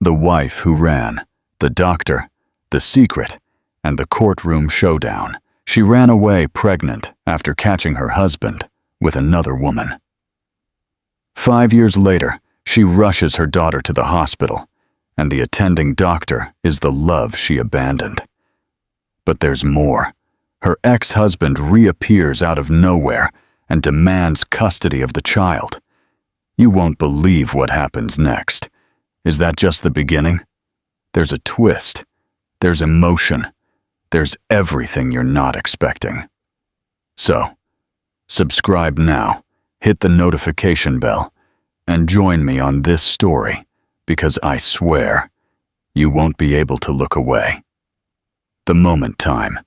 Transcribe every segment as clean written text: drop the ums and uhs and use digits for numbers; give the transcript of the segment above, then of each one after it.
The wife who ran, the doctor, the secret, and the courtroom showdown. She ran away pregnant after catching her husband with another woman. 5 years later, she rushes her daughter to the hospital, and the attending doctor is the love she abandoned. But there's more. Her ex-husband reappears out of nowhere and demands custody of the child. You won't believe what happens next. Is that just the beginning? There's a twist. There's emotion. There's everything you're not expecting. So, subscribe now, hit the notification bell, and join me on this story, because I swear, you won't be able to look away. The moment time.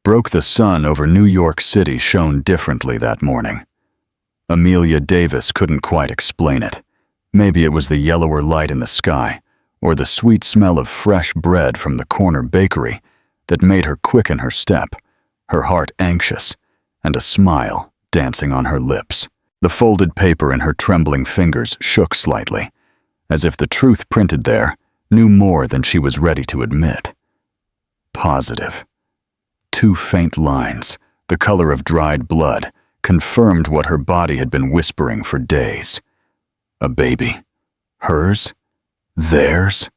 Broke the sun over New York City shone differently that morning. Amelia Davis couldn't quite explain it. Maybe it was the yellower light in the sky, or the sweet smell of fresh bread from the corner bakery that made her quicken her step, her heart anxious, and a smile dancing on her lips. The folded paper in her trembling fingers shook slightly, as if the truth printed there knew more than she was ready to admit. Positive. 2 faint lines, the color of dried blood, confirmed what her body had been whispering for days. A baby. Hers? Theirs?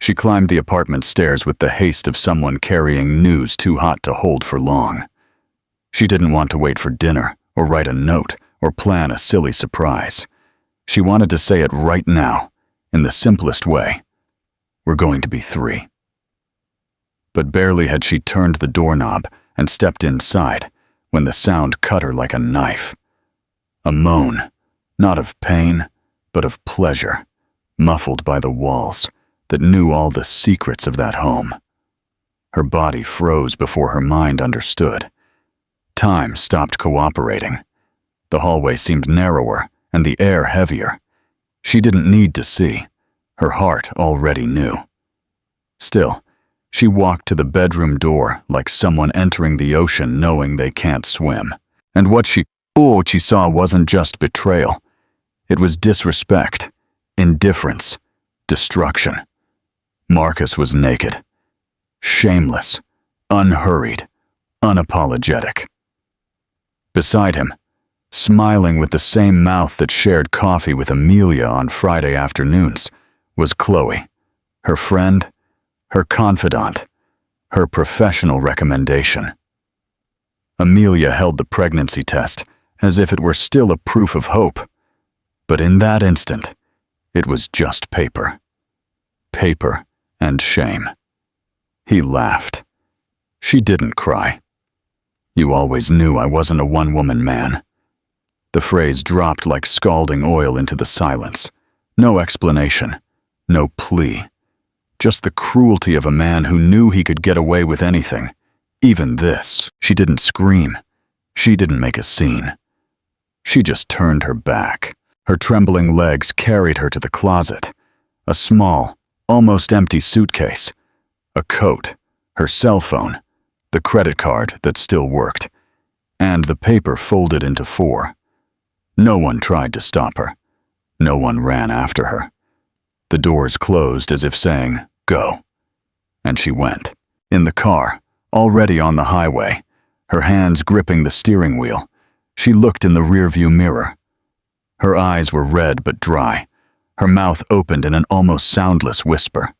She climbed the apartment stairs with the haste of someone carrying news too hot to hold for long. She didn't want to wait for dinner, or write a note, or plan a silly surprise. She wanted to say it right now, in the simplest way. We're going to be 3. But barely had she turned the doorknob and stepped inside when the sound cut her like a knife. A moan, not of pain, but of pleasure, muffled by the walls that knew all the secrets of that home. Her body froze before her mind understood. Time stopped cooperating. The hallway seemed narrower and the air heavier. She didn't need to see. Her heart already knew. Still, she walked to the bedroom door like someone entering the ocean knowing they can't swim. And what she saw wasn't just betrayal. It was disrespect, indifference, destruction. Marcus was naked. Shameless, unhurried, unapologetic. Beside him, smiling with the same mouth that shared coffee with Amelia on Friday afternoons, was Chloe, her friend, her confidant, her professional recommendation. Amelia held the pregnancy test as if it were still a proof of hope, but in that instant, it was just paper. Paper and shame. He laughed. She didn't cry. You always knew I wasn't a one-woman man. The phrase dropped like scalding oil into the silence. No explanation, no plea. Just the cruelty of a man who knew he could get away with anything, even this. She didn't scream. She didn't make a scene. She just turned her back. Her trembling legs carried her to the closet. A small, almost empty suitcase. A coat, her cell phone, the credit card that still worked, and the paper folded into 4. No one tried to stop her. No one ran after her. The doors closed as if saying, "Go." And she went. In the car, already on the highway, her hands gripping the steering wheel, she looked in the rearview mirror. Her eyes were red but dry, her mouth opened in an almost soundless whisper.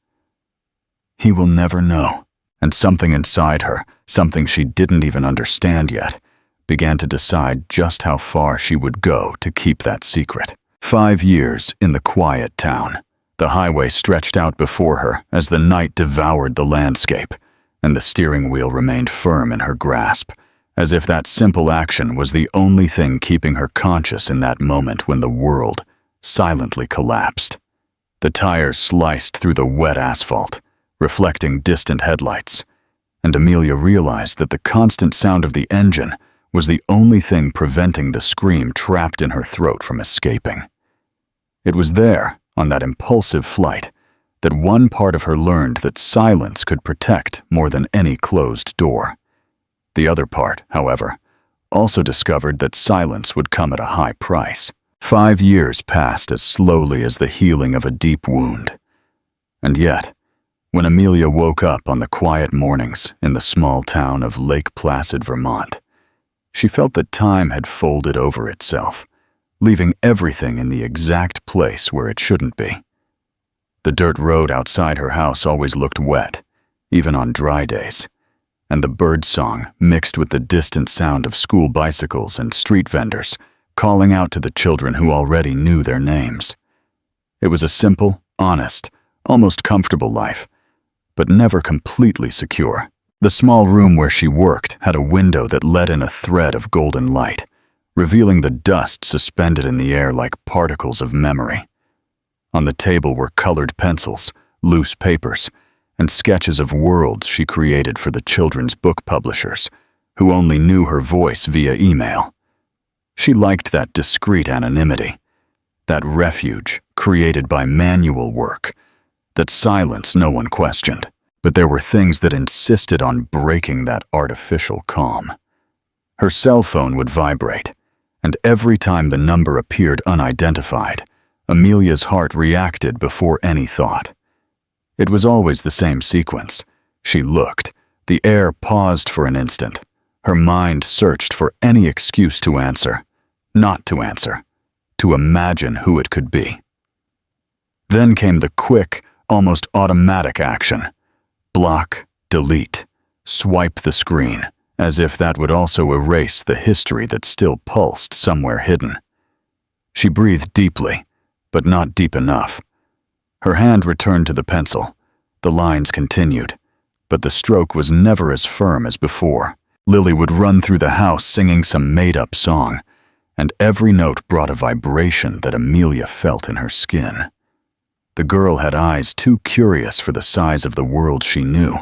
He will never know. And something inside her, something she didn't even understand yet, began to decide just how far she would go to keep that secret. 5 years in the quiet town. The highway stretched out before her as the night devoured the landscape, and the steering wheel remained firm in her grasp, as if that simple action was the only thing keeping her conscious in that moment when the world silently collapsed. The tires sliced through the wet asphalt, reflecting distant headlights, and Amelia realized that the constant sound of the engine was the only thing preventing the scream trapped in her throat from escaping. It was there, on that impulsive flight, that one part of her learned that silence could protect more than any closed door. The other part, however, also discovered that silence would come at a high price. 5 years passed as slowly as the healing of a deep wound, And yet, when Amelia woke up on the quiet mornings in the small town of Lake Placid, Vermont, she felt that time had folded over itself, leaving everything in the exact place where it shouldn't be. The dirt road outside her house always looked wet, even on dry days, and the bird song mixed with the distant sound of school bicycles and street vendors calling out to the children who already knew their names. It was a simple, honest, almost comfortable life, but never completely secure. The small room where she worked had a window that let in a thread of golden light, revealing the dust suspended in the air like particles of memory. On the table were colored pencils, loose papers, and sketches of worlds she created for the children's book publishers, who only knew her voice via email. She liked that discreet anonymity, that refuge created by manual work, that silence no one questioned. But there were things that insisted on breaking that artificial calm. Her cell phone would vibrate, and every time the number appeared unidentified, Amelia's heart reacted before any thought. It was always the same sequence. She looked, the air paused for an instant, her mind searched for any excuse to answer, not to answer, to imagine who it could be. Then came the quick, almost automatic action. Block, delete, swipe the screen, as if that would also erase the history that still pulsed somewhere hidden. She breathed deeply, but not deep enough. Her hand returned to the pencil. The lines continued, but the stroke was never as firm as before. Lily would run through the house singing some made-up song, and every note brought a vibration that Amelia felt in her skin. The girl had eyes too curious for the size of the world she knew,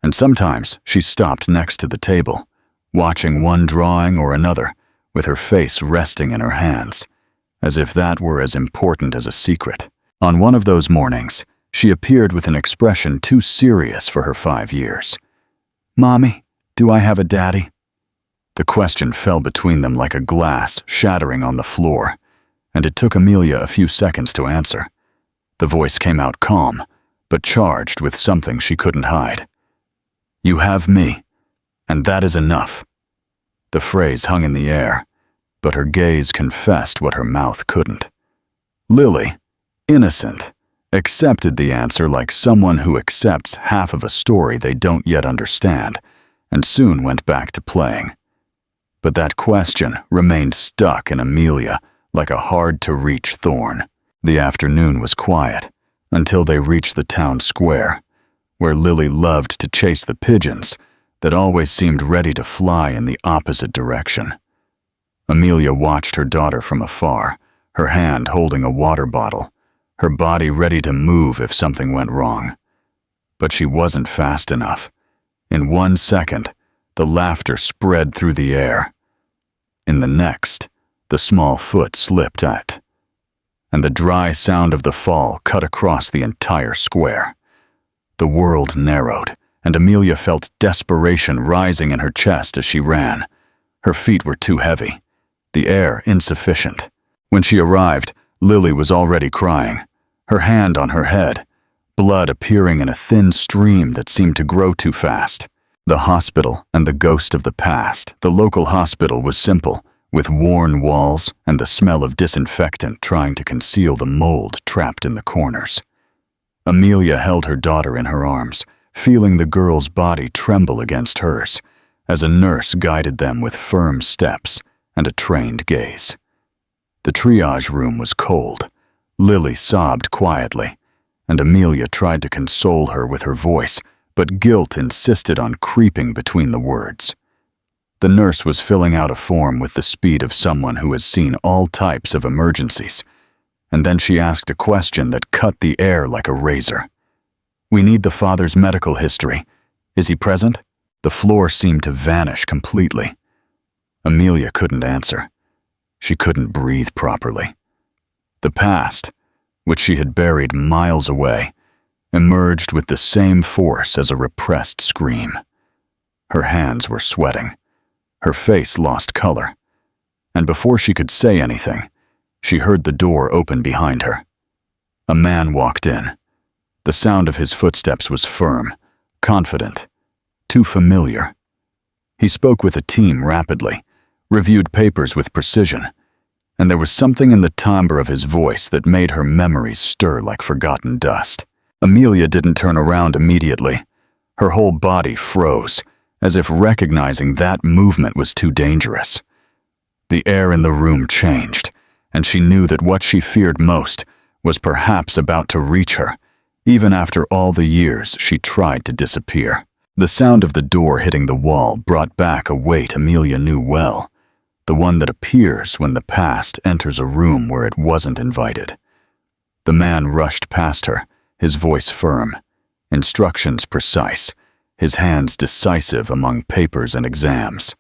and sometimes she stopped next to the table, watching one drawing or another, with her face resting in her hands, as if that were as important as a secret. On one of those mornings, she appeared with an expression too serious for her 5 years. "Mommy, do I have a daddy?" The question fell between them like a glass shattering on the floor, and it took Amelia a few seconds to answer. The voice came out calm, but charged with something she couldn't hide. "You have me, and that is enough." The phrase hung in the air, but her gaze confessed what her mouth couldn't. Lily, innocent, accepted the answer like someone who accepts half of a story they don't yet understand, and soon went back to playing. But that question remained stuck in Amelia like a hard-to-reach thorn. The afternoon was quiet until they reached the town square, where Lily loved to chase the pigeons that always seemed ready to fly in the opposite direction. Amelia watched her daughter from afar, her hand holding a water bottle, her body ready to move if something went wrong. But she wasn't fast enough. In 1 second, the laughter spread through the air. In the next, the small foot slipped out, and the dry sound of the fall cut across the entire square. The world narrowed, and Amelia felt desperation rising in her chest as she ran. Her feet were too heavy, the air insufficient. When she arrived, Lily was already crying, her hand on her head, blood appearing in a thin stream that seemed to grow too fast. The hospital and the ghost of the past. The local hospital was simple, with worn walls and the smell of disinfectant trying to conceal the mold trapped in the corners. Amelia held her daughter in her arms, feeling the girl's body tremble against hers, as a nurse guided them with firm steps and a trained gaze. The triage room was cold. Lily sobbed quietly, and Amelia tried to console her with her voice, but guilt insisted on creeping between the words. The nurse was filling out a form with the speed of someone who has seen all types of emergencies, and then she asked a question that cut the air like a razor. "We need the father's medical history. Is he present?" The floor seemed to vanish completely. Amelia couldn't answer. She couldn't breathe properly. The past, which she had buried miles away, emerged with the same force as a repressed scream. Her hands were sweating. Her face lost color. And before she could say anything, she heard the door open behind her. A man walked in. The sound of his footsteps was firm, confident, too familiar. He spoke with a team rapidly, reviewed papers with precision, and there was something in the timbre of his voice that made her memories stir like forgotten dust. Amelia didn't turn around immediately. Her whole body froze, as if recognizing that movement was too dangerous. The air in the room changed, and she knew that what she feared most was perhaps about to reach her, even after all the years she tried to disappear. The sound of the door hitting the wall brought back a weight Amelia knew well, the one that appears when the past enters a room where it wasn't invited. The man rushed past her, his voice firm, instructions precise, his hands decisive among papers and exams.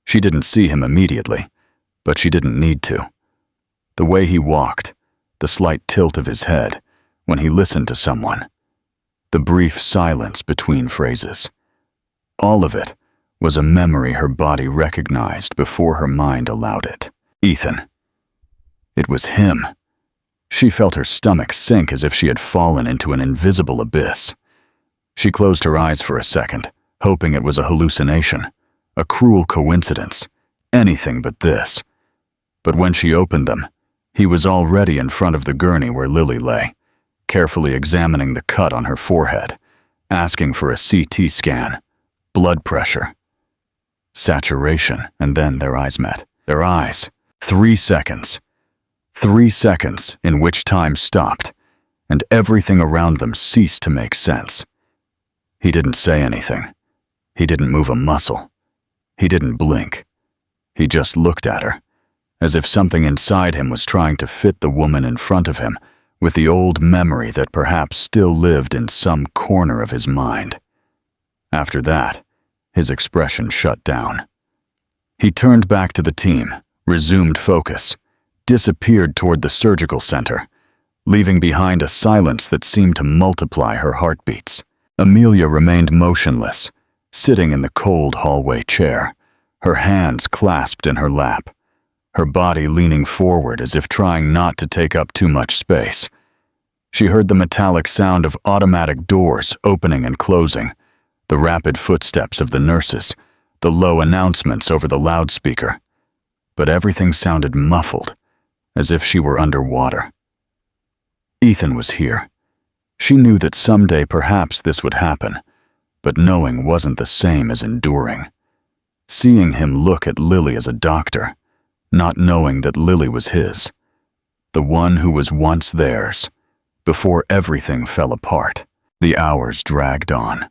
She didn't see him immediately, but she didn't need to. The way he walked, the slight tilt of his head when he listened to someone, the brief silence between phrases. All of it was a memory her body recognized before her mind allowed it. Ethan. It was him. She felt her stomach sink as if she had fallen into an invisible abyss. She closed her eyes for a second, hoping it was a hallucination, a cruel coincidence, anything but this. But when she opened them, he was already in front of the gurney where Lily lay, carefully examining the cut on her forehead, asking for a CT scan, blood pressure, saturation, and then their eyes met. Their eyes. 3 seconds. 3 seconds in which time stopped, and everything around them ceased to make sense. He didn't say anything. He didn't move a muscle. He didn't blink. He just looked at her, as if something inside him was trying to fit the woman in front of him with the old memory that perhaps still lived in some corner of his mind. After that, his expression shut down. He turned back to the team, resumed focus, disappeared toward the surgical center, leaving behind a silence that seemed to multiply her heartbeats. Amelia remained motionless, sitting in the cold hallway chair, her hands clasped in her lap, her body leaning forward as if trying not to take up too much space. She heard the metallic sound of automatic doors opening and closing, the rapid footsteps of the nurses, the low announcements over the loudspeaker. But everything sounded muffled, as if she were underwater. Ethan was here. She knew that someday perhaps this would happen, but knowing wasn't the same as enduring. Seeing him look at Lily as a doctor, not knowing that Lily was his, the one who was once theirs, before everything fell apart. The hours dragged on.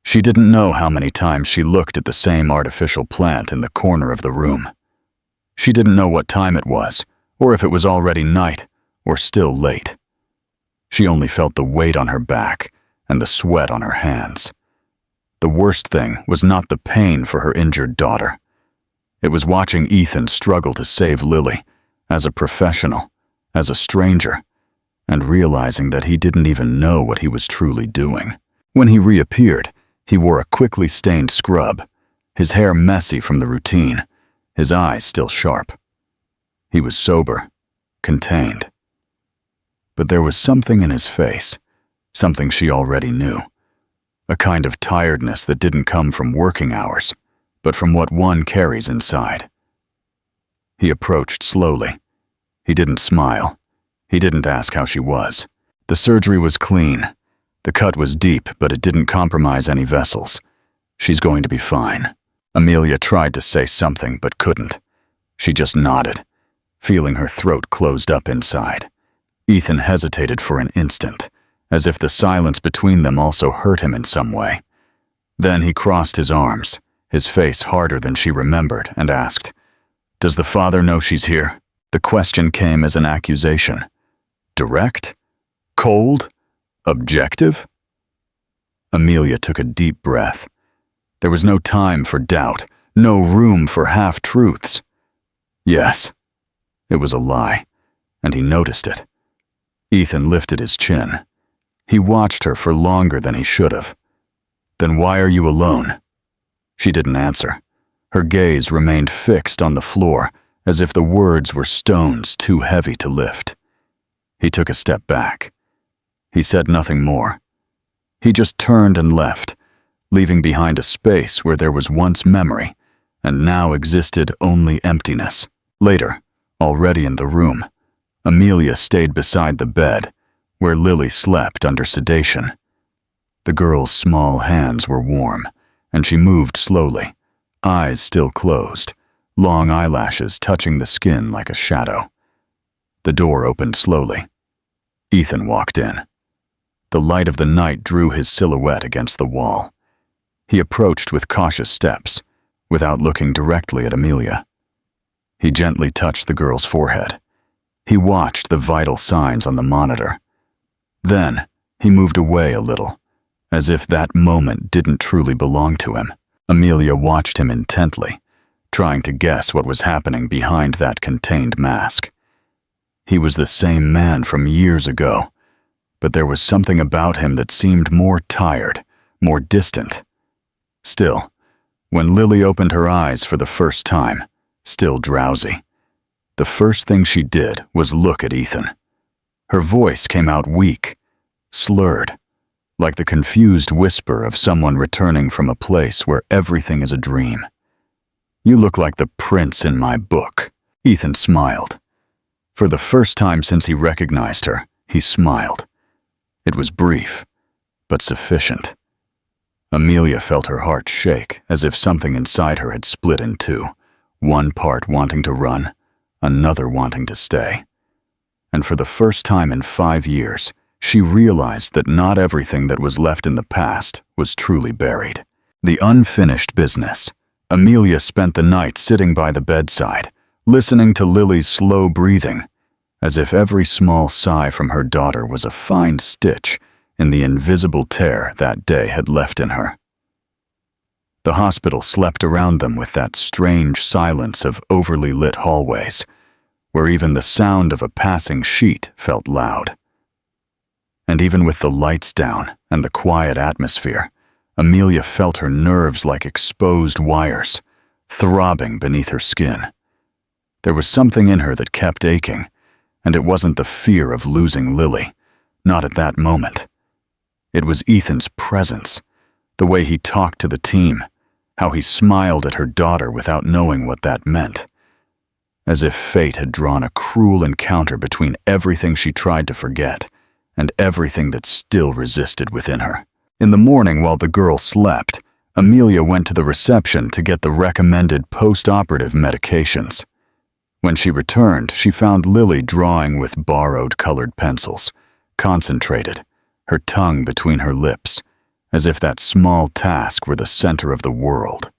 She didn't know how many times she looked at the same artificial plant in the corner of the room. She didn't know what time it was, or if it was already night, or still late. She only felt the weight on her back and the sweat on her hands. The worst thing was not the pain for her injured daughter. It was watching Ethan struggle to save Lily, as a professional, as a stranger, and realizing that he didn't even know what he was truly doing. When he reappeared, he wore a quickly stained scrub, his hair messy from the routine, his eyes still sharp. He was sober, contained. But there was something in his face, something she already knew. A kind of tiredness that didn't come from working hours, but from what one carries inside. He approached slowly. He didn't smile. He didn't ask how she was. The surgery was clean. The cut was deep, but it didn't compromise any vessels. She's going to be fine. Amelia tried to say something, but couldn't. She just nodded, feeling her throat closed up inside. Ethan hesitated for an instant, as if the silence between them also hurt him in some way. Then he crossed his arms, his face harder than she remembered, and asked, "Does the father know she's here?" The question came as an accusation. Direct? Cold? Objective? Amelia took a deep breath. There was no time for doubt, no room for half-truths. Yes, it was a lie, and he noticed it. Ethan lifted his chin. He watched her for longer than he should have. "Then why are you alone?" She didn't answer. Her gaze remained fixed on the floor, as if the words were stones too heavy to lift. He took a step back. He said nothing more. He just turned and left, leaving behind a space where there was once memory, and now existed only emptiness. Later, already in the room, Amelia stayed beside the bed, where Lily slept under sedation. The girl's small hands were warm, and she moved slowly, eyes still closed, long eyelashes touching the skin like a shadow. The door opened slowly. Ethan walked in. The light of the night drew his silhouette against the wall. He approached with cautious steps, without looking directly at Amelia. He gently touched the girl's forehead. He watched the vital signs on the monitor. Then, he moved away a little, as if that moment didn't truly belong to him. Amelia watched him intently, trying to guess what was happening behind that contained mask. He was the same man from years ago, but there was something about him that seemed more tired, more distant. Still, when Lily opened her eyes for the first time, still drowsy, the first thing she did was look at Ethan. Her voice came out weak, slurred, like the confused whisper of someone returning from a place where everything is a dream. "You look like the prince in my book." Ethan smiled. For the first time since he recognized her, he smiled. It was brief, but sufficient. Amelia felt her heart shake as if something inside her had split in two, one part wanting to run, another wanting to stay. And for the first time in 5 years, she realized that not everything that was left in the past was truly buried. The unfinished business. Amelia spent the night sitting by the bedside, listening to Lily's slow breathing, as if every small sigh from her daughter was a fine stitch in the invisible tear that day had left in her. The hospital slept around them with that strange silence of overly lit hallways, where even the sound of a passing sheet felt loud. And even with the lights down and the quiet atmosphere, Amelia felt her nerves like exposed wires, throbbing beneath her skin. There was something in her that kept aching, and it wasn't the fear of losing Lily, not at that moment. It was Ethan's presence, the way he talked to the team, how he smiled at her daughter without knowing what that meant. As if fate had drawn a cruel encounter between everything she tried to forget and everything that still resisted within her. In the morning, while the girl slept, Amelia went to the reception to get the recommended post-operative medications. When she returned, she found Lily drawing with borrowed colored pencils, concentrated, her tongue between her lips, as if that small task were the center of the world.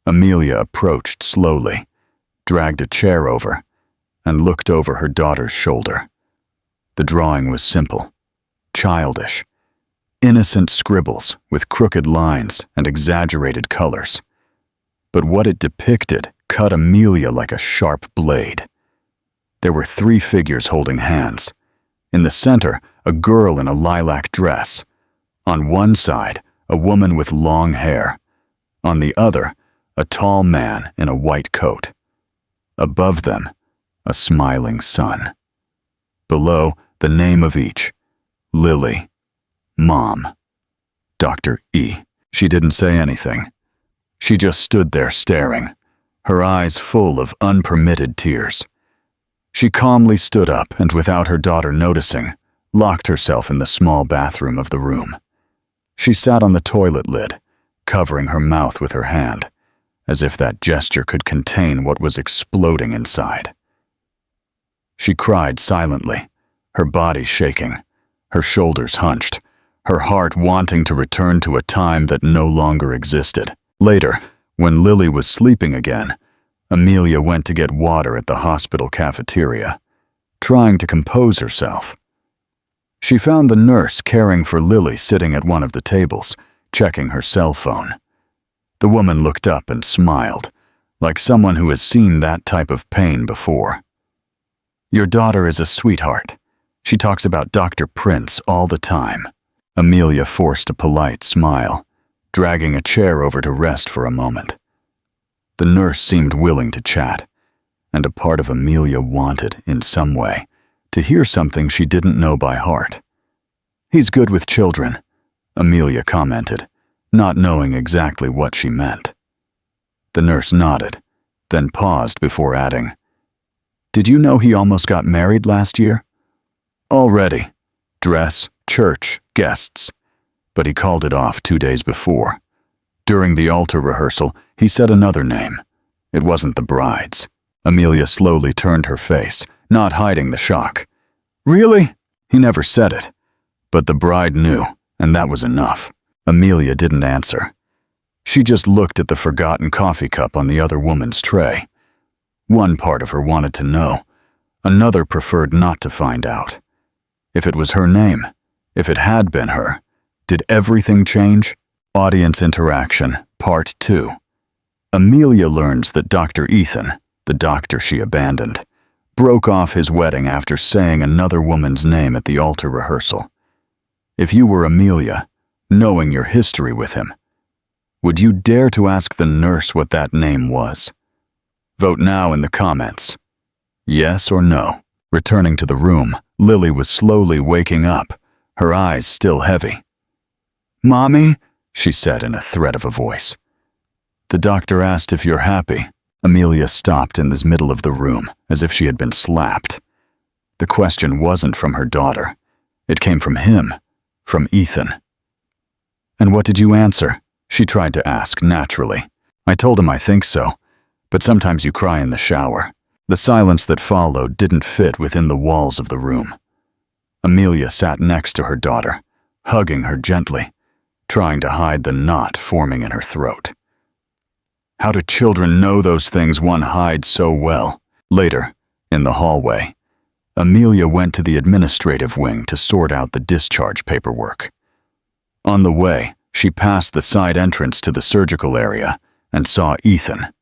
Amelia approached slowly, dragged a chair over, and looked over her daughter's shoulder. The drawing was simple, childish, innocent scribbles with crooked lines and exaggerated colors. But what it depicted cut Amelia like a sharp blade. There were 3 figures holding hands. In the center, a girl in a lilac dress. On one side, a woman with long hair. On the other, a tall man in a white coat. Above them, a smiling sun. Below, the name of each: Lily, Mom, Dr. E. She didn't say anything. She just stood there staring, her eyes full of unpermitted tears. She calmly stood up and, without her daughter noticing, locked herself in the small bathroom of the room. She sat on the toilet lid, covering her mouth with her hand, as if that gesture could contain what was exploding inside. She cried silently, her body shaking, her shoulders hunched, her heart wanting to return to a time that no longer existed. Later, when Lily was sleeping again, Amelia went to get water at the hospital cafeteria, trying to compose herself. She found the nurse caring for Lily sitting at one of the tables, checking her cell phone. The woman looked up and smiled, like someone who has seen that type of pain before. "Your daughter is a sweetheart. She talks about Dr. Prince all the time." Amelia forced a polite smile, dragging a chair over to rest for a moment. The nurse seemed willing to chat, and a part of Amelia wanted, in some way, to hear something she didn't know by heart. He's good with children, Amelia commented, not knowing exactly what she meant. The nurse nodded, then paused before adding, "Did you know he almost got married last year?" "Already. Dress, church, guests." But he called it off 2 days before. During the altar rehearsal, he said another name. It wasn't the bride's. Amelia slowly turned her face, not hiding the shock. "Really?" He never said it. But the bride knew, and that was enough. Amelia didn't answer. She just looked at the forgotten coffee cup on the other woman's tray. One part of her wanted to know. Another preferred not to find out. If it was her name, if it had been her, did everything change? Audience interaction, part 2. Amelia learns that Dr. Ethan, the doctor she abandoned, broke off his wedding after saying another woman's name at the altar rehearsal. If you were Amelia, knowing your history with him, would you dare to ask the nurse what that name was? Vote now in the comments. Yes or no. Returning to the room, Lily was slowly waking up, her eyes still heavy. "Mommy," she said in a threat of a voice. "The doctor asked if you're happy." Amelia stopped in the middle of the room, as if she had been slapped. The question wasn't from her daughter. It came from him, from Ethan. "And what did you answer?" She tried to ask naturally. "I told him I think so, but sometimes you cry in the shower." The silence that followed didn't fit within the walls of the room. Amelia sat next to her daughter, hugging her gently, trying to hide the knot forming in her throat. How do children know those things one hides so well? Later, in the hallway, Amelia went to the administrative wing to sort out the discharge paperwork. On the way, she passed the side entrance to the surgical area and saw Ethan.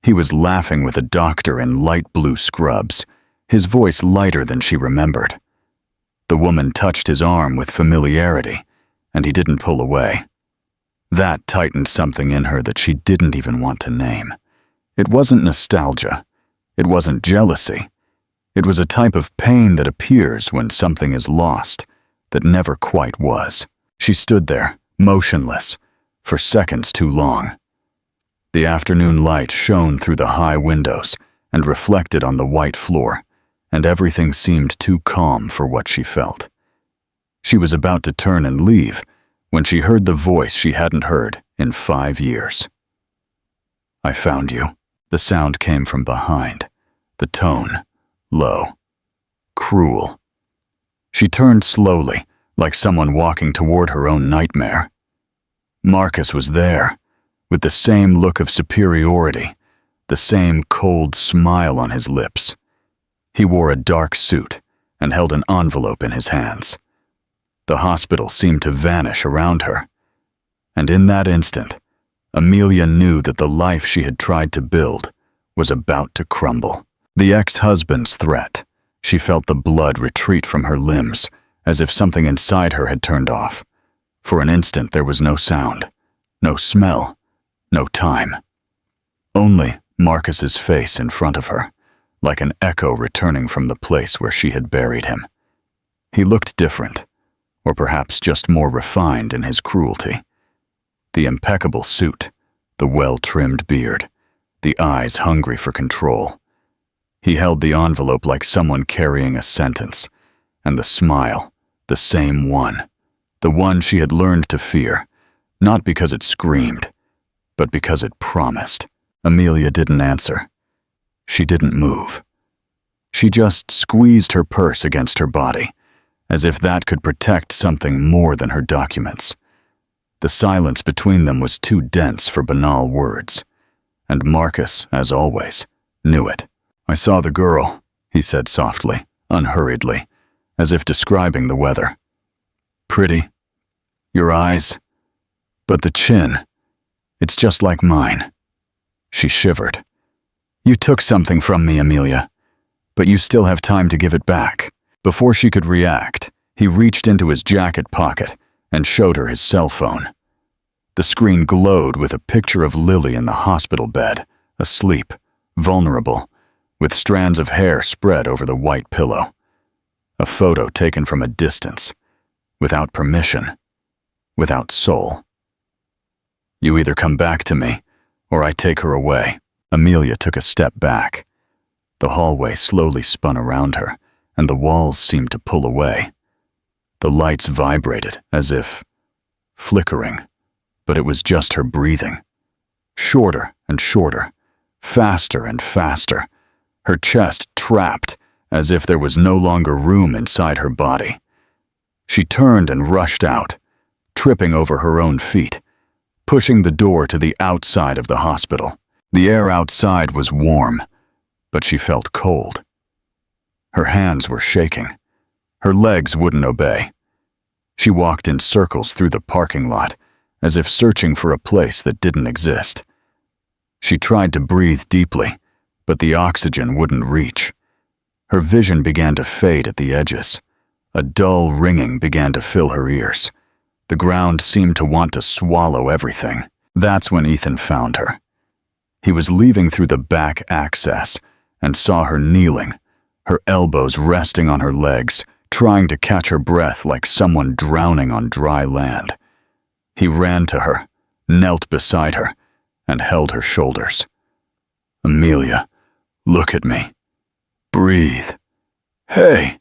He was laughing with a doctor in light blue scrubs, his voice lighter than she remembered. The woman touched his arm with familiarity, and he didn't pull away. That tightened something in her that she didn't even want to name. It wasn't nostalgia. It wasn't jealousy. It was a type of pain that appears when something is lost, that never quite was. She stood there, motionless, for seconds too long. The afternoon light shone through the high windows and reflected on the white floor, and everything seemed too calm for what she felt. She was about to turn and leave when she heard the voice she hadn't heard in 5 years. "I found you." The sound came from behind, the tone low, cruel. She turned slowly, like someone walking toward her own nightmare. Marcus was there, with the same look of superiority, the same cold smile on his lips. He wore a dark suit and held an envelope in his hands. The hospital seemed to vanish around her. And in that instant, Amelia knew that the life she had tried to build was about to crumble. The ex-husband's threat. She felt the blood retreat from her limbs, as if something inside her had turned off. For an instant there was no sound, no smell, no time. Only Marcus's face in front of her, like an echo returning from the place where she had buried him. He looked different, or perhaps just more refined in his cruelty. The impeccable suit, the well-trimmed beard, the eyes hungry for control. He held the envelope like someone carrying a sentence, and the smile, the same one, the one she had learned to fear, not because it screamed, but because it promised. Amelia didn't answer. She didn't move. She just squeezed her purse against her body, as if that could protect something more than her documents. The silence between them was too dense for banal words, and Marcus, as always, knew it. "I saw the girl," he said softly, unhurriedly, as if describing the weather. "Pretty. Your eyes. But the chin, it's just like mine." She shivered. "You took something from me, Amelia, but you still have time to give it back." Before she could react, he reached into his jacket pocket and showed her his cell phone. The screen glowed with a picture of Lily in the hospital bed, asleep, vulnerable, with strands of hair spread over the white pillow. A photo taken from a distance, without permission, without soul. You either come back to me, or I take her away. Amelia took a step back. The hallway slowly spun around her, and the walls seemed to pull away. The lights vibrated as if flickering, but it was just her breathing. Shorter and shorter, faster and faster, her chest trapped as if there was no longer room inside her body. She turned and rushed out, tripping over her own feet, pushing the door to the outside of the hospital. The air outside was warm, but she felt cold. Her hands were shaking. Her legs wouldn't obey. She walked in circles through the parking lot, as if searching for a place that didn't exist. She tried to breathe deeply, but the oxygen wouldn't reach. Her vision began to fade at the edges. A dull ringing began to fill her ears. The ground seemed to want to swallow everything. That's when Ethan found her. He was leaving through the back access and saw her kneeling, her elbows resting on her legs, trying to catch her breath like someone drowning on dry land. He ran to her, knelt beside her, and held her shoulders. Amelia, look at me. Breathe. Hey,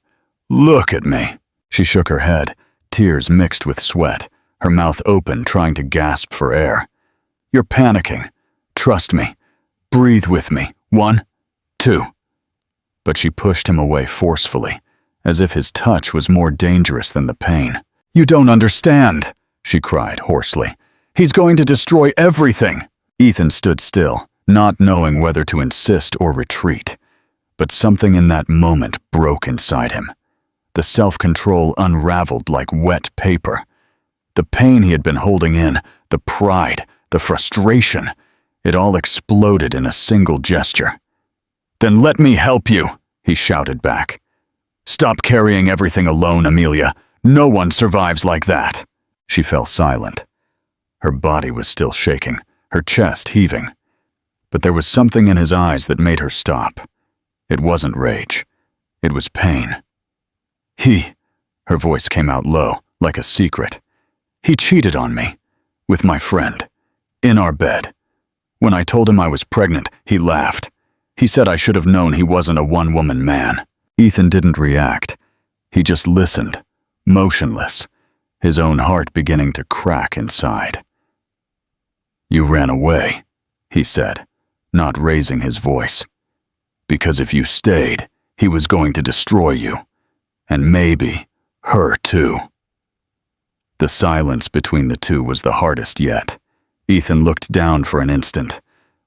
look at me. She shook her head, tears mixed with sweat, her mouth open trying to gasp for air. You're panicking. Trust me. Breathe with me. 1, 2. But she pushed him away forcefully, as if his touch was more dangerous than the pain. You don't understand, she cried hoarsely. He's going to destroy everything. Ethan stood still, not knowing whether to insist or retreat. But something in that moment broke inside him. The self-control unraveled like wet paper. The pain he had been holding in, the pride, the frustration, it all exploded in a single gesture. Then let me help you, he shouted back. Stop carrying everything alone, Amelia. No one survives like that. She fell silent. Her body was still shaking, her chest heaving. But there was something in his eyes that made her stop. It wasn't rage. It was pain. Her voice came out low, like a secret. He cheated on me, with my friend, in our bed. When I told him I was pregnant, he laughed. He said I should have known he wasn't a one-woman man. Ethan didn't react. He just listened, motionless, his own heart beginning to crack inside. You ran away, he said, not raising his voice. Because if you stayed, he was going to destroy you. And maybe her too. The silence between the two was the hardest yet. Ethan looked down for an instant.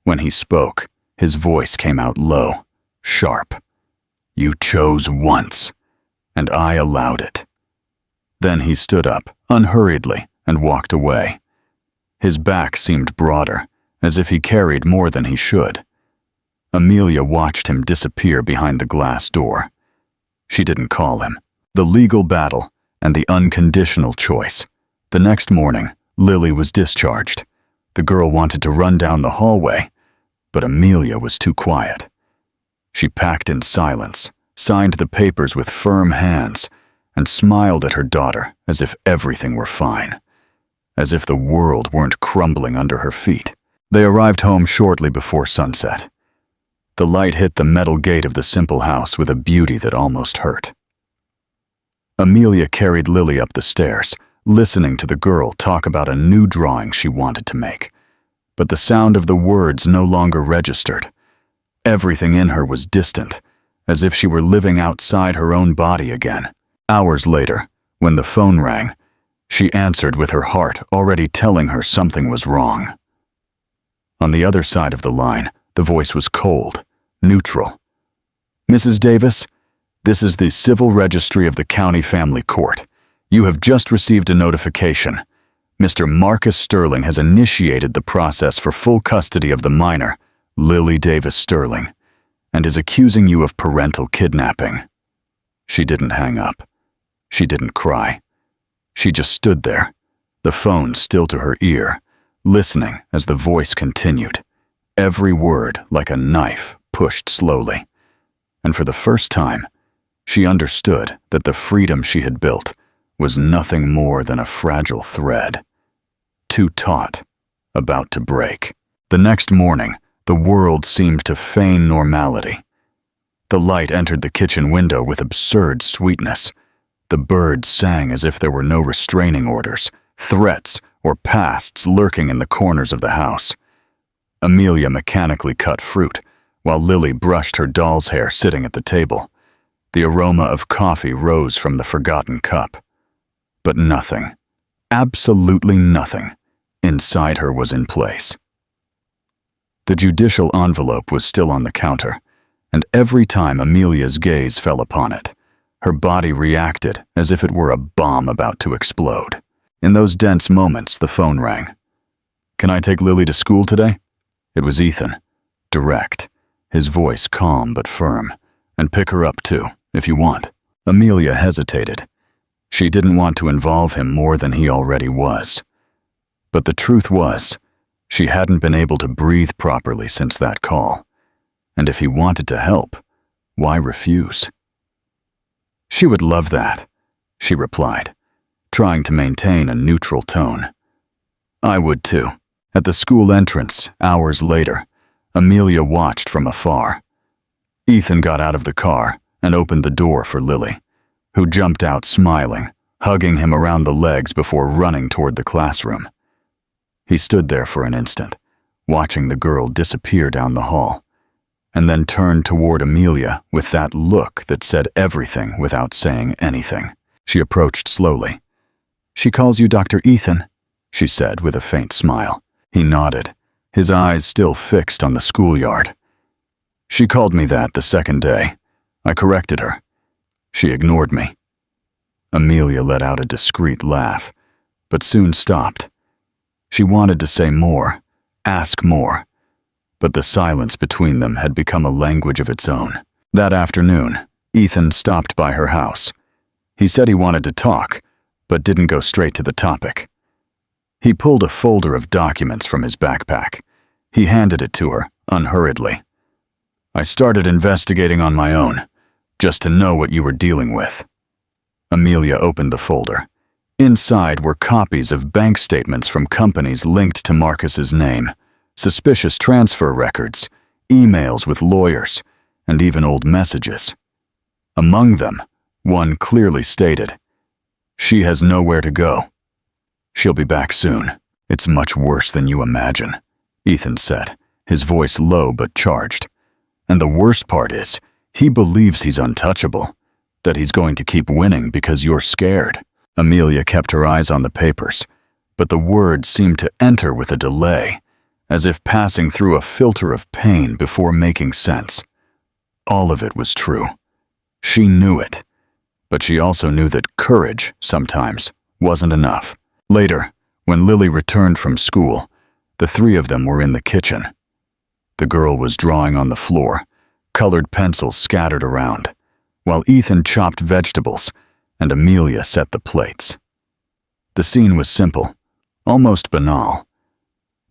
When he spoke, his voice came out low, sharp. You chose once, and I allowed it. Then he stood up, unhurriedly, and walked away. His back seemed broader, as if he carried more than he should. Amelia watched him disappear behind the glass door. She didn't call him. The legal battle and the unconditional choice. The next morning, Lily was discharged. The girl wanted to run down the hallway, but Amelia was too quiet. She packed in silence, signed the papers with firm hands, and smiled at her daughter as if everything were fine, as if the world weren't crumbling under her feet. They arrived home shortly before sunset. The light hit the metal gate of the simple house with a beauty that almost hurt. Amelia carried Lily up the stairs, listening to the girl talk about a new drawing she wanted to make. But the sound of the words no longer registered. Everything in her was distant, as if she were living outside her own body again. Hours later, when the phone rang, she answered with her heart already telling her something was wrong. On the other side of the line, the voice was cold, neutral. Mrs. Davis, this is the Civil Registry of the County Family Court. You have just received a notification. Mr. Marcus Sterling has initiated the process for full custody of the minor, Lily Davis Sterling, and is accusing you of parental kidnapping. She didn't hang up. She didn't cry. She just stood there, the phone still to her ear, listening as the voice continued, every word like a knife pushed slowly. And for the first time, she understood that the freedom she had built was nothing more than a fragile thread, too taut, about to break. The next morning, the world seemed to feign normality. The light entered the kitchen window with absurd sweetness. The birds sang as if there were no restraining orders, threats, or pasts lurking in the corners of the house. Amelia mechanically cut fruit, while Lily brushed her doll's hair sitting at the table. The aroma of coffee rose from the forgotten cup. But nothing, absolutely nothing, inside her was in place. The judicial envelope was still on the counter, and every time Amelia's gaze fell upon it, her body reacted as if it were a bomb about to explode. In those dense moments, the phone rang. "Can I take Lily to school today?" It was Ethan, direct, his voice calm but firm. "And pick her up too, if you want." Amelia hesitated. She didn't want to involve him more than he already was. But the truth was, she hadn't been able to breathe properly since that call. And if he wanted to help, why refuse? "She would love that," she replied, trying to maintain a neutral tone. "I would too." At the school entrance, hours later, Amelia watched from afar. Ethan got out of the car and opened the door for Lily, who jumped out smiling, hugging him around the legs before running toward the classroom. He stood there for an instant, watching the girl disappear down the hall, and then turned toward Amelia with that look that said everything without saying anything. She approached slowly. "She calls you Dr. Ethan," she said with a faint smile. He nodded, his eyes still fixed on the schoolyard. "She called me that the second day. I corrected her. She ignored me." Amelia let out a discreet laugh, but soon stopped. She wanted to say more, ask more, but the silence between them had become a language of its own. That afternoon, Ethan stopped by her house. He said he wanted to talk, but didn't go straight to the topic. He pulled a folder of documents from his backpack. He handed it to her, unhurriedly. "I started investigating on my own, just to know what you were dealing with." Amelia opened the folder. Inside were copies of bank statements from companies linked to Marcus's name, suspicious transfer records, emails with lawyers, and even old messages. Among them, one clearly stated, "She has nowhere to go. She'll be back soon." "It's much worse than you imagine," Ethan said, his voice low but charged. "And the worst part is, he believes he's untouchable, that he's going to keep winning because you're scared." Amelia kept her eyes on the papers, but the words seemed to enter with a delay, as if passing through a filter of pain before making sense. All of it was true. She knew it, but she also knew that courage, sometimes, wasn't enough. Later, when Lily returned from school, the three of them were in the kitchen. The girl was drawing on the floor, colored pencils scattered around, while Ethan chopped vegetables and Amelia set the plates. The scene was simple, almost banal,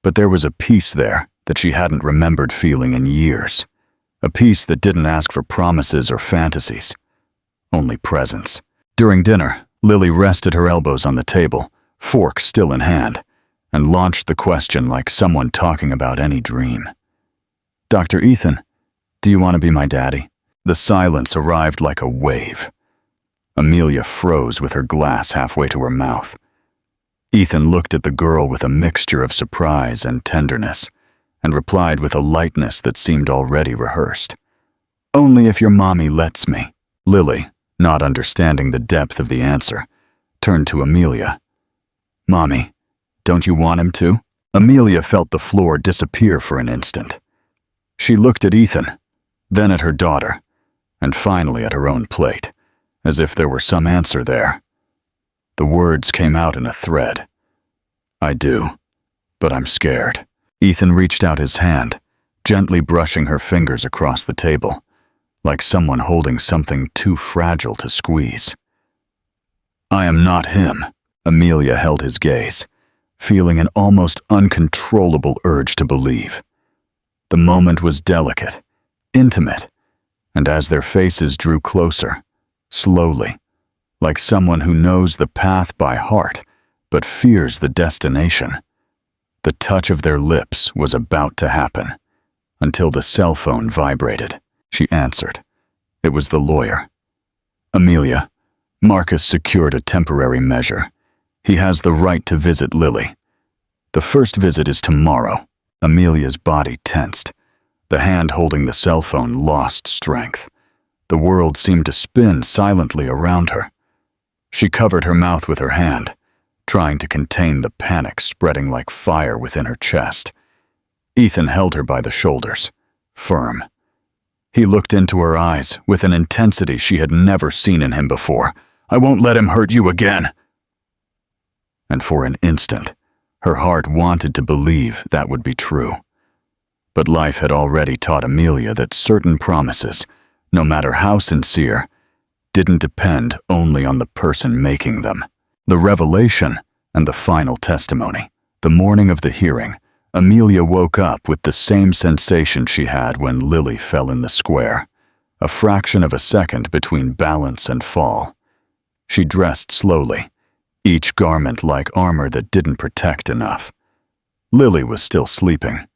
but there was a peace there that she hadn't remembered feeling in years, a peace that didn't ask for promises or fantasies, only presence. During dinner, Lily rested her elbows on the table, fork still in hand, and launched the question like someone talking about any dream. "Dr. Ethan, do you want to be my daddy?" The silence arrived like a wave. Amelia froze with her glass halfway to her mouth. Ethan looked at the girl with a mixture of surprise and tenderness, and replied with a lightness that seemed already rehearsed. "Only if your mommy lets me." Lily, not understanding the depth of the answer, turned to Amelia. "Mommy, don't you want him to?" Amelia felt the floor disappear for an instant. She looked at Ethan, then at her daughter, and finally at her own plate, as if there were some answer there. The words came out in a thread. "I do, but I'm scared." Ethan reached out his hand, gently brushing her fingers across the table, like someone holding something too fragile to squeeze. "I am not him." Amelia held his gaze, feeling an almost uncontrollable urge to believe. The moment was delicate, intimate, and as their faces drew closer, slowly, like someone who knows the path by heart, but fears the destination. The touch of their lips was about to happen, until the cell phone vibrated. She answered. It was the lawyer. Amelia, Marcus secured a temporary measure. He has the right to visit Lily. The first visit is tomorrow. Amelia's body tensed. The hand holding the cell phone lost strength. The world seemed to spin silently around her. She covered her mouth with her hand, trying to contain the panic spreading like fire within her chest. Ethan held her by the shoulders, firm. He looked into her eyes with an intensity she had never seen in him before. I won't let him hurt you again. And for an instant, her heart wanted to believe that would be true. But life had already taught Amelia that certain promises, no matter how sincere, didn't depend only on the person making them. The revelation and the final testimony. The morning of the hearing, Amelia woke up with the same sensation she had when Lily fell in the square, a fraction of a second between balance and fall. She dressed slowly, each garment like armor that didn't protect enough. Lily was still sleeping.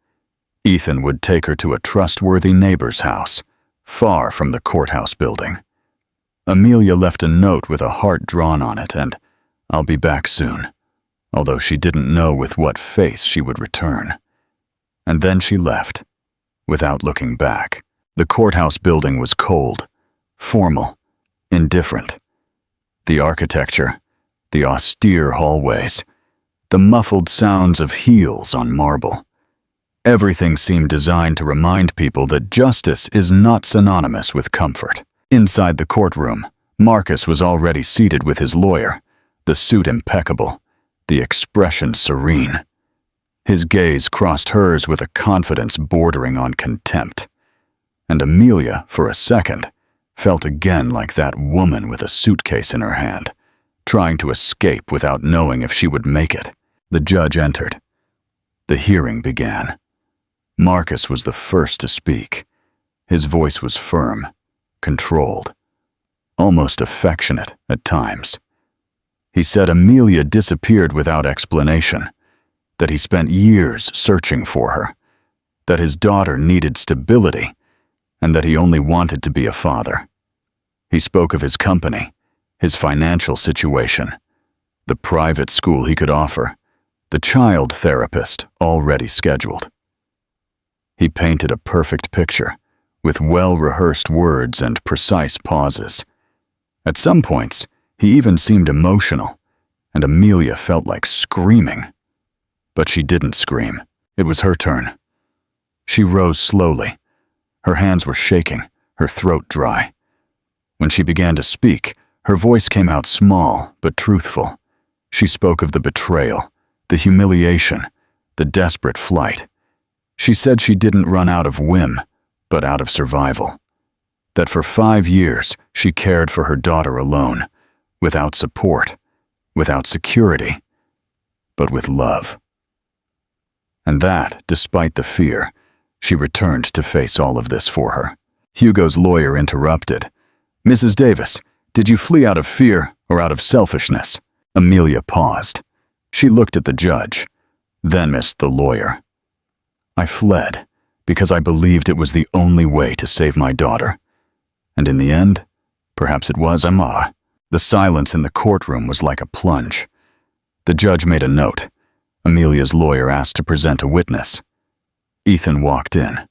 Ethan would take her to a trustworthy neighbor's house, far from the courthouse building. Amelia left a note with a heart drawn on it and, I'll be back soon, although she didn't know with what face she would return. And then she left, without looking back. The courthouse building was cold, formal, indifferent. The architecture, the austere hallways, the muffled sounds of heels on marble. Everything seemed designed to remind people that justice is not synonymous with comfort. Inside the courtroom, Marcus was already seated with his lawyer, the suit impeccable, the expression serene. His gaze crossed hers with a confidence bordering on contempt. And Amelia, for a second, felt again like that woman with a suitcase in her hand, trying to escape without knowing if she would make it. The judge entered. The hearing began. Marcus was the first to speak. His voice was firm, controlled, almost affectionate at times. He said Amelia disappeared without explanation, that he spent years searching for her, that his daughter needed stability, and that he only wanted to be a father. He spoke of his company, his financial situation, the private school he could offer, the child therapist already scheduled. He painted a perfect picture, with well-rehearsed words and precise pauses. At some points, he even seemed emotional, and Amelia felt like screaming. But she didn't scream. It was her turn. She rose slowly. Her hands were shaking, her throat dry. When she began to speak, her voice came out small but truthful. She spoke of the betrayal, the humiliation, the desperate flight. She said she didn't run out of whim, but out of survival. That for 5 years she cared for her daughter alone, without support, without security, but with love. And that, despite the fear, she returned to face all of this for her. Hugo's lawyer interrupted. Mrs. Davis, did you flee out of fear or out of selfishness? Amelia paused. She looked at the judge, then missed the lawyer. I fled because I believed it was the only way to save my daughter. And in the end, perhaps it was Emma. The silence in the courtroom was like a plunge. The judge made a note. Amelia's lawyer asked to present a witness. Ethan walked in.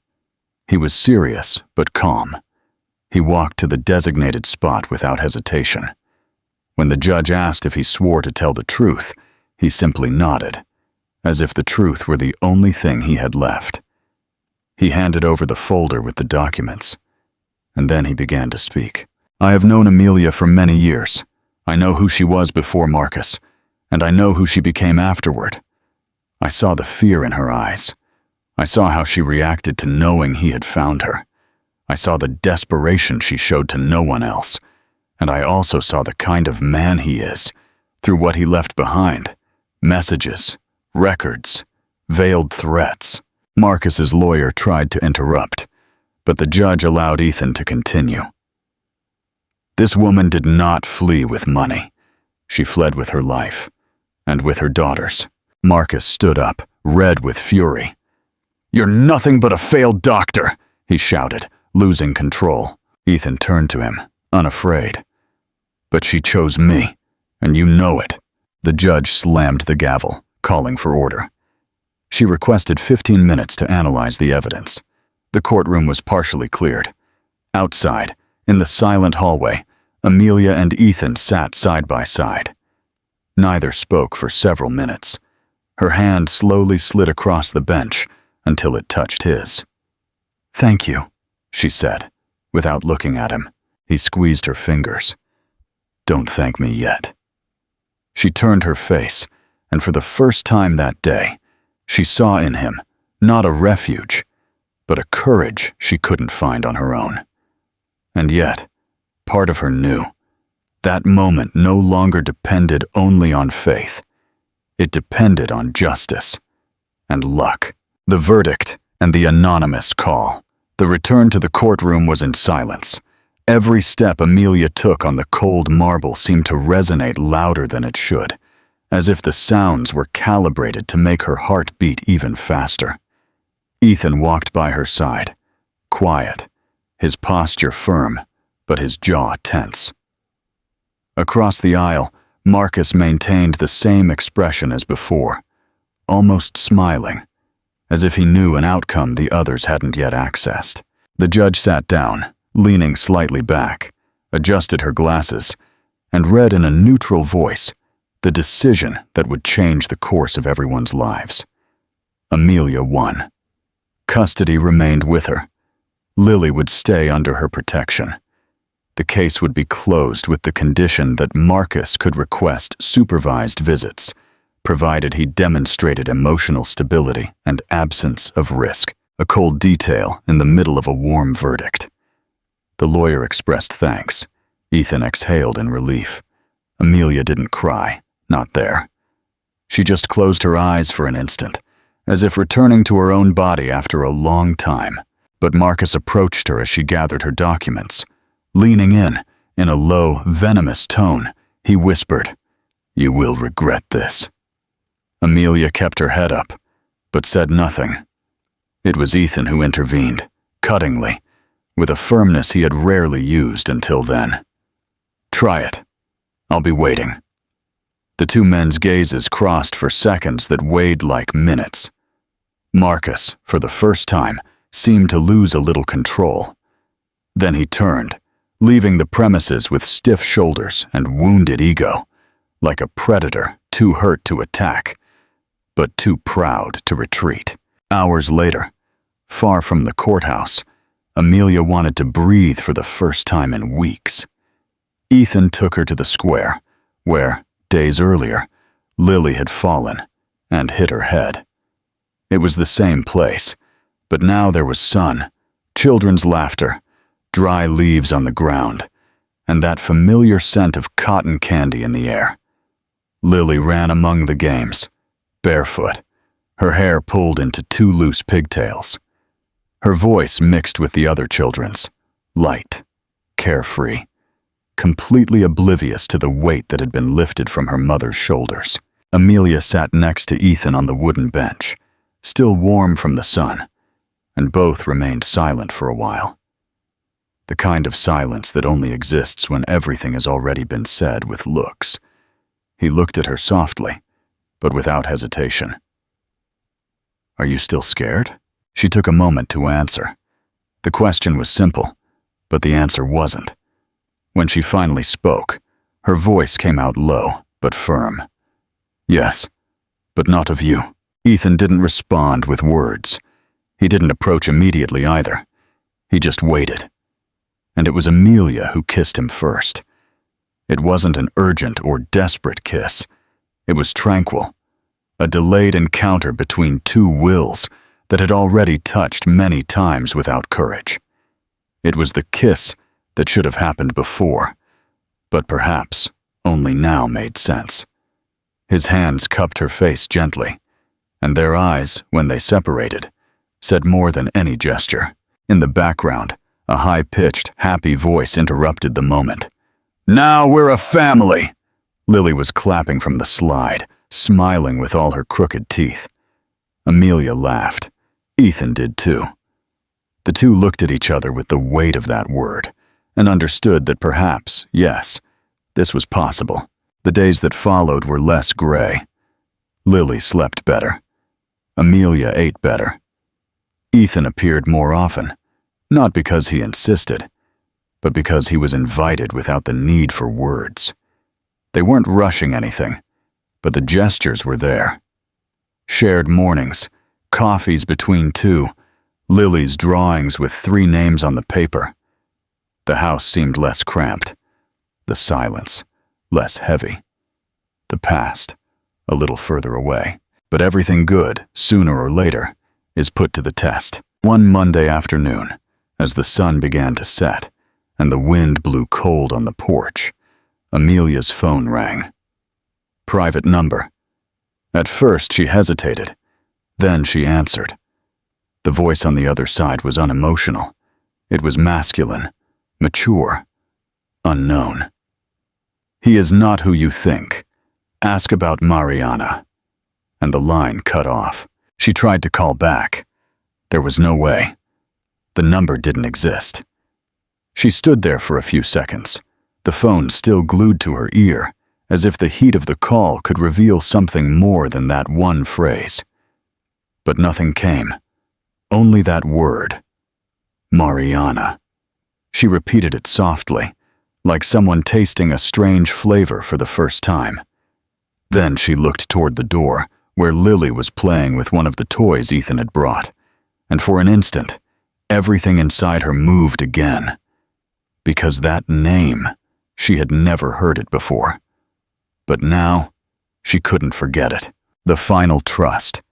He was serious but calm. He walked to the designated spot without hesitation. When the judge asked if he swore to tell the truth, he simply nodded, as if the truth were the only thing he had left. He handed over the folder with the documents, and then he began to speak. I have known Amelia for many years. I know who she was before Marcus, and I know who she became afterward. I saw the fear in her eyes. I saw how she reacted to knowing he had found her. I saw the desperation she showed to no one else, and I also saw the kind of man he is, through what he left behind. Messages, records, veiled threats. Marcus's lawyer tried to interrupt, but the judge allowed Ethan to continue. This woman did not flee with money. She fled with her life, and with her daughters. Marcus stood up, red with fury. "You're nothing but a failed doctor," he shouted, losing control. Ethan turned to him, unafraid. "But she chose me, and you know it." The judge slammed the gavel, calling for order. She requested 15 minutes to analyze the evidence. The courtroom was partially cleared. Outside, in the silent hallway, Amelia and Ethan sat side by side. Neither spoke for several minutes. Her hand slowly slid across the bench until it touched his. "Thank you," she said, without looking at him. He squeezed her fingers. "Don't thank me yet." She turned her face, and for the first time that day, she saw in him not a refuge, but a courage she couldn't find on her own. And yet, part of her knew that moment no longer depended only on faith. It depended on justice and luck. The verdict and the anonymous call. The return to the courtroom was in silence. Every step Amelia took on the cold marble seemed to resonate louder than it should, as if the sounds were calibrated to make her heart beat even faster. Ethan walked by her side, quiet, his posture firm, but his jaw tense. Across the aisle, Marcus maintained the same expression as before, almost smiling, as if he knew an outcome the others hadn't yet accessed. The judge sat down, leaning slightly back, adjusted her glasses, and read in a neutral voice the decision that would change the course of everyone's lives. Amelia won. Custody remained with her. Lily would stay under her protection. The case would be closed with the condition that Marcus could request supervised visits, provided he demonstrated emotional stability and absence of risk, a cold detail in the middle of a warm verdict. The lawyer expressed thanks. Ethan exhaled in relief. Amelia didn't cry, not there. She just closed her eyes for an instant, as if returning to her own body after a long time. But Marcus approached her as she gathered her documents. Leaning in a low, venomous tone, he whispered, "You will regret this." Amelia kept her head up, but said nothing. It was Ethan who intervened, cuttingly, with a firmness he had rarely used until then. "Try it. I'll be waiting." The two men's gazes crossed for seconds that weighed like minutes. Marcus, for the first time, seemed to lose a little control. Then he turned, leaving the premises with stiff shoulders and wounded ego, like a predator too hurt to attack, but too proud to retreat. Hours later, far from the courthouse, Amelia wanted to breathe for the first time in weeks. Ethan took her to the square, where, days earlier, Lily had fallen and hit her head. It was the same place, but now there was sun, children's laughter, dry leaves on the ground, and that familiar scent of cotton candy in the air. Lily ran among the games, barefoot, her hair pulled into two loose pigtails. Her voice mixed with the other children's, light, carefree, completely oblivious to the weight that had been lifted from her mother's shoulders. Amelia sat next to Ethan on the wooden bench, still warm from the sun, and both remained silent for a while. The kind of silence that only exists when everything has already been said with looks. He looked at her softly, but without hesitation. "Are you still scared?" She took a moment to answer. The question was simple, but the answer wasn't. When she finally spoke, her voice came out low but firm. "Yes, but not of you." Ethan didn't respond with words. He didn't approach immediately either. He just waited. And it was Amelia who kissed him first. It wasn't an urgent or desperate kiss. It was tranquil, a delayed encounter between two wills that had already touched many times without courage. It was the kiss that should have happened before, but perhaps only now made sense. His hands cupped her face gently, and their eyes, when they separated, said more than any gesture. In the background, a high-pitched, happy voice interrupted the moment. Now we're a family. Lily was clapping from the slide, smiling with all her crooked teeth. Amelia laughed. Ethan did too. The two looked at each other with the weight of that word, and understood that perhaps, yes, this was possible. The days that followed were less gray. Lily slept better. Amelia ate better. Ethan appeared more often, not because he insisted, but because he was invited without the need for words. They weren't rushing anything, but the gestures were there. Shared mornings, coffees between two, Lily's drawings with 3 names on the paper. The house seemed less cramped, the silence less heavy, the past a little further away. But everything good, sooner or later, is put to the test. One Monday afternoon, as the sun began to set and the wind blew cold on the porch, Amelia's phone rang. Private number. At first she hesitated, then she answered. The voice on the other side was unemotional. It was masculine, mature, unknown. He is not who you think. Ask about Mariana. And the line cut off. She tried to call back. There was no way. The number didn't exist. She stood there for a few seconds, the phone still glued to her ear, as if the heat of the call could reveal something more than that one phrase. But nothing came. Only that word. Mariana. She repeated it softly, like someone tasting a strange flavor for the first time. Then she looked toward the door, where Lily was playing with one of the toys Ethan had brought, and for an instant, everything inside her moved again. Because that name, she had never heard it before. But now, she couldn't forget it. The final trust.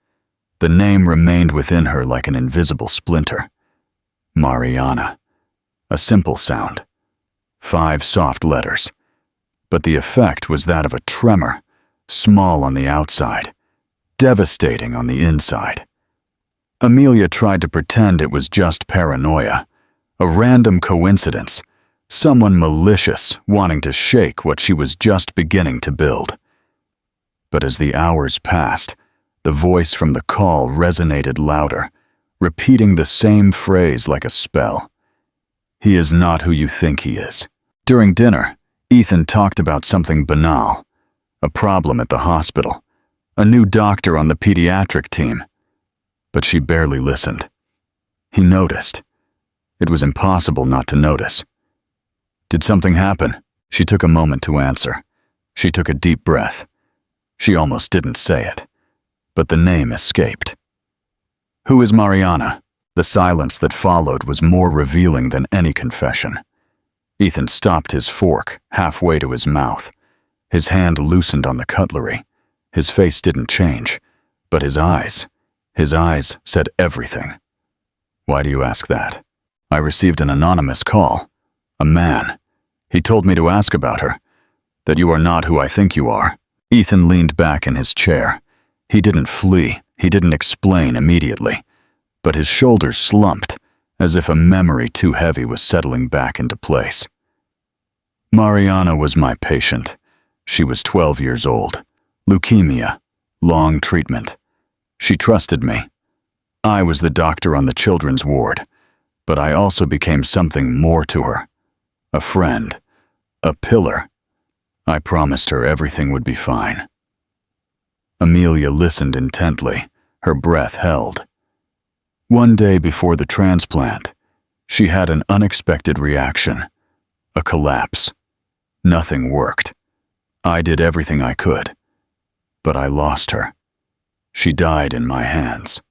The name remained within her like an invisible splinter. Mariana. A simple sound. 5 soft letters. But the effect was that of a tremor, small on the outside, devastating on the inside. Amelia tried to pretend it was just paranoia, a random coincidence, someone malicious wanting to shake what she was just beginning to build. But as the hours passed, the voice from the call resonated louder, repeating the same phrase like a spell. He is not who you think he is. During dinner, Ethan talked about something banal, a problem at the hospital, a new doctor on the pediatric team. But she barely listened. He noticed. It was impossible not to notice. Did something happen? She took a moment to answer. She took a deep breath. She almost didn't say it, but the name escaped. Who is Mariana? The silence that followed was more revealing than any confession. Ethan stopped his fork halfway to his mouth. His hand loosened on the cutlery. His face didn't change, but his eyes said everything. Why do you ask that? I received an anonymous call. A man. He told me to ask about her, that you are not who I think you are. Ethan leaned back in his chair. He didn't flee, he didn't explain immediately, but his shoulders slumped, as if a memory too heavy was settling back into place. Mariana was my patient. She was 12 years old. Leukemia. Long treatment. She trusted me. I was the doctor on the children's ward, but I also became something more to her. A friend. A pillar. I promised her everything would be fine. Amelia listened intently, her breath held. One day before the transplant, she had an unexpected reaction. A collapse. Nothing worked. I did everything I could, but I lost her. She died in my hands.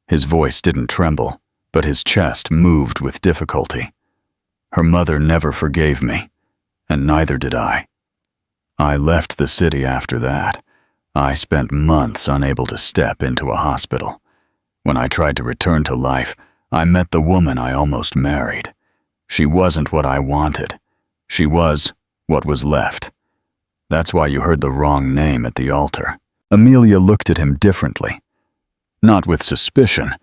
His voice didn't tremble, but his chest moved with difficulty. Her mother never forgave me, and neither did I. I left the city after that. I spent months unable to step into a hospital. When I tried to return to life, I met the woman I almost married. She wasn't what I wanted. She was what was left. That's why you heard the wrong name at the altar. Amelia looked at him differently. Not with suspicion,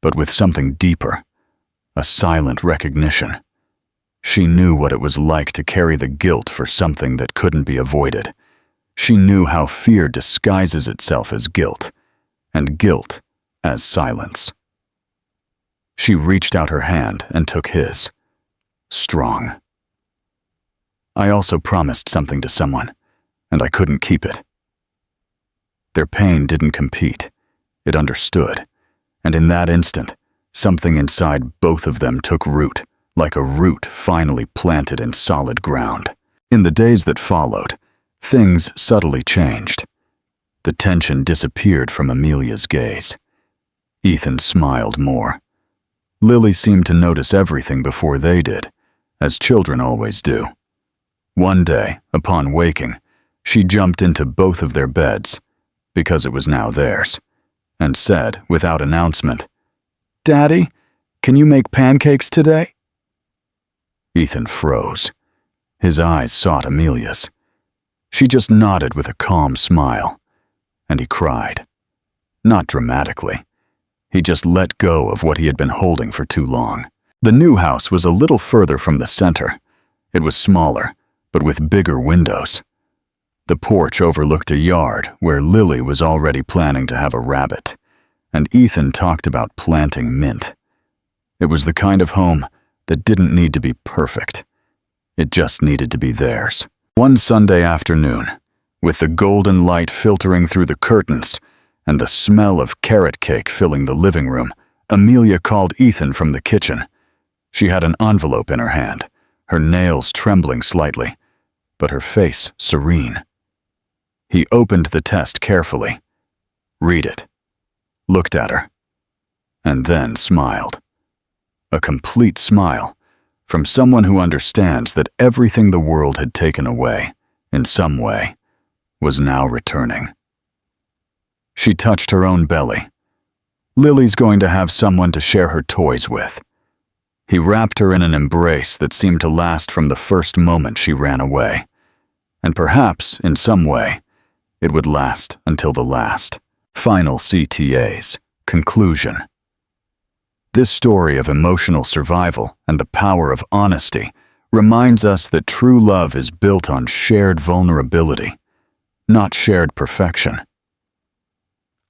but with something deeper. A silent recognition. She knew what it was like to carry the guilt for something that couldn't be avoided. She knew how fear disguises itself as guilt, and guilt as silence. She reached out her hand and took his. Strong. I also promised something to someone, and I couldn't keep it. Their pain didn't compete. It understood. And in that instant, something inside both of them took root, like a root finally planted in solid ground. In the days that followed, things subtly changed. The tension disappeared from Amelia's gaze. Ethan smiled more. Lily seemed to notice everything before they did, as children always do. One day, upon waking, she jumped into both of their beds, because it was now theirs, and said, without announcement, "Daddy, can you make pancakes today?" Ethan froze. His eyes sought Amelia's. She just nodded with a calm smile, and he cried. Not dramatically. He just let go of what he had been holding for too long. The new house was a little further from the center. It was smaller, but with bigger windows. The porch overlooked a yard where Lily was already planning to have a rabbit, and Ethan talked about planting mint. It was the kind of home that didn't need to be perfect. It just needed to be theirs. One Sunday afternoon, with the golden light filtering through the curtains and the smell of carrot cake filling the living room, Amelia called Ethan from the kitchen. She had an envelope in her hand, her nails trembling slightly, but her face serene. He opened the test carefully, read it, looked at her, and then smiled. A complete smile, from someone who understands that everything the world had taken away, in some way, was now returning. She touched her own belly. Lily's going to have someone to share her toys with. He wrapped her in an embrace that seemed to last from the first moment she ran away. And perhaps, in some way, it would last until the last. Final CTAs. Conclusion. This story of emotional survival and the power of honesty reminds us that true love is built on shared vulnerability, not shared perfection.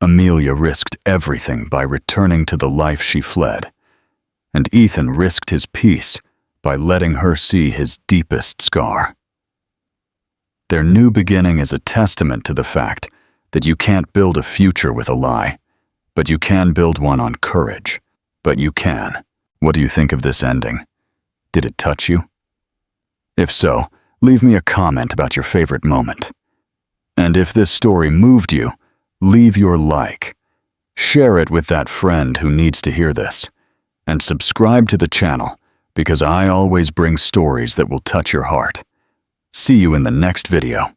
Amelia risked everything by returning to the life she fled, and Ethan risked his peace by letting her see his deepest scar. Their new beginning is a testament to the fact that you can't build a future with a lie, but you can build one on courage. But you can. What do you think of this ending? Did it touch you? If so, leave me a comment about your favorite moment. And if this story moved you, leave your like. Share it with that friend who needs to hear this. And subscribe to the channel, because I always bring stories that will touch your heart. See you in the next video.